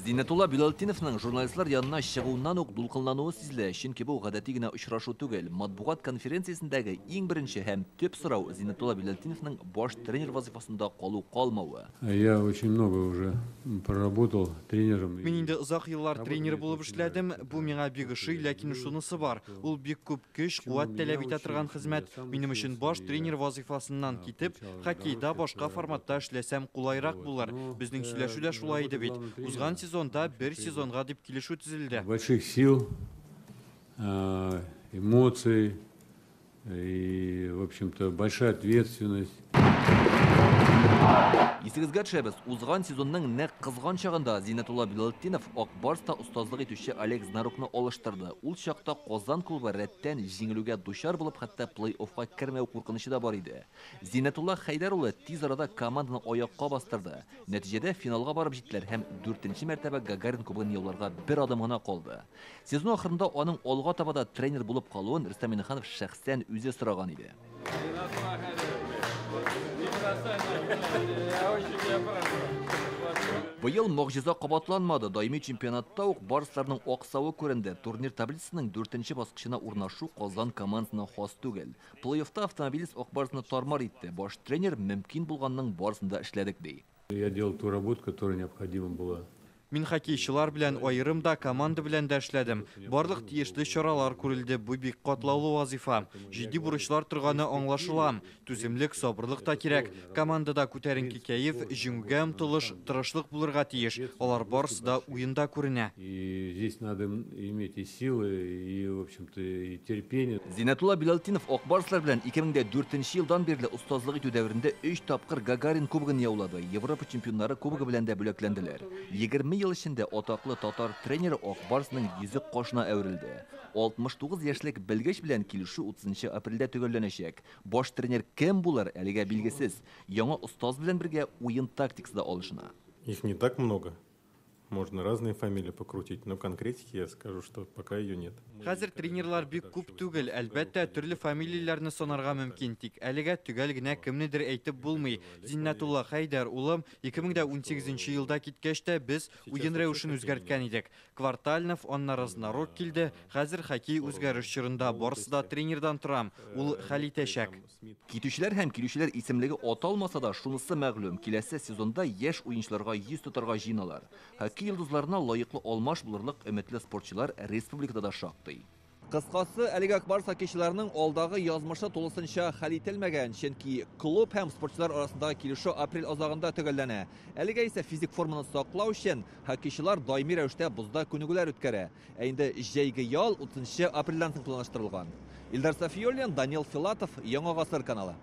Зиннатулла Билалтиновның журналистлар янына шығуынан ук дулкынлануы сизелә, чөнки бу гадәти генә очрашу түгел. Матбугат конференциясендәге иң беренче һәм төп сорау Зиннатулла Билалтиновның баш тренер вазифасында калу-калмавы. Я очень много уже проработал тренером. Мин инде озак еллар тренер булып эшләдем. Бу миңа бик ошый, ләкин шунысы бар. Ул бик күп көч, куәт таләп итә торган хезмәт. Минем өчен баш тренер вазифасыннан китеп, хоккейда башка форматта эшләсәм кулайрак булыр. Безнең сөйләшү дә шулай иде бит. Узган сезонда бер сезонга дип килешү төзелде. Больших сил, эмоций и, в общем-то, большая ответственность. Исегезгә төшәбез, узган сезонның нәкъ кызган чагында Зиннатулла Билалтинов Ак Барста остазлык итүче Олег Знарукны алыштырды. Ул чакта Казан клубы рәттән җиңелүгә дучар булып, хәтта плей-оффка кермәү куркынычы да бар иде. Зиннатулла Хайдар улы тиз арада команданы аякка бастырды. Нәтиҗәдә финалга барып җиттеләр һәм 4нче мәртәбә Гагарин кубогын яуларга бер адым гына калды. Сезон ахырында аның алга табада тренер булып калуын Рөстәм Миңнеханов шәхсән үзе сораган иде. Быел могҗиза кабатланмады. Даими чемпионатта ук барысларның аксавы күренде. Турнир таблицасының 4нче баскычына урнашу Казан командасына хас түгел. Плей-оффта Автомобилист Ак Барсны тармар итте. Баш тренер мөмкин булганның барысында эшләдек ди. Я делал ту работу, которая необходима была. Мин хоккейчылар белән аерым да команда белән дә эшләдем. Барлык тиешле чаралар күрелде. Бу бик катлаулы вазифа. Җитди бурычлар торганы аңлашыла. Түземлек, сабырлык та кирәк. Командада күтәренке кәеф, җиңүгә омтылыш, тырышлык булырга тиеш. Алар барысы да уенда күренә. И здесь надо иметь и силы, и, в общем-то, и терпение. Зиннатулла Билалтинов Ак Барслар белән 2004 елдан бирле остазлык итү дәверендә 3 тапкыр Гагарин кубогын яулады. Европа чемпионнары кубогы белән дә бүләкләнделәр. 20 ел эчендә атаклы татар тренеры Ак Барсның йөзек кашына әверелде. 69 яшьлек белгеч белән килешү 30 апрельдә төгәлләнәчәк. Баш тренер кем булыр әлегә билгесез. Яңа остаз белән бергә уен тактикасы да алышына. Их не так много. Можно разные фамилии покрутить, но конкретики я скажу, что пока ее нет. Хәзер тренерлар бик күп түгел, әлбәттә төрле фамилияләрне санарга мөмкин, тик әлегә төгәл генә кемнедер әйтеп булмый. Зиннатулла Хайдар улым 2018 елда киткәч тә без уен рәвешен үзгәрткән идек. Квартальнов, аннары Знарок килде. Хәзер хоккей үзгәреш чорында барысы да тренердан торам. Ул хәл итәчәк. Китүчеләр һәм килүчеләр исемлеге аталмаса да, шунысы мәгълүм, киләсе сезонда яшь уенчыларга йөз тотарга җыйналар. Хоккей йолдызларына лаеклы алмаш булырлык өметле спортчылар республикада да шактый. Кыскасы, әлеге Ак Барс хоккейчыларының алдагы язмышы тулысынча хәл ителмәгән, чөнки клуб һәм спортчылар арасындагы килешү апрель азагында төгәлләнә. Әлегә исә физик форманы саклау өчен хоккейчылар даими рәвештә бузда күнегүләр үткәрә. Ә инде җәйге ял 30 апрельдән соң планлаштырылган. Илдар Сафиуллин, Данил Филатов, Яңа Гасыр каналы.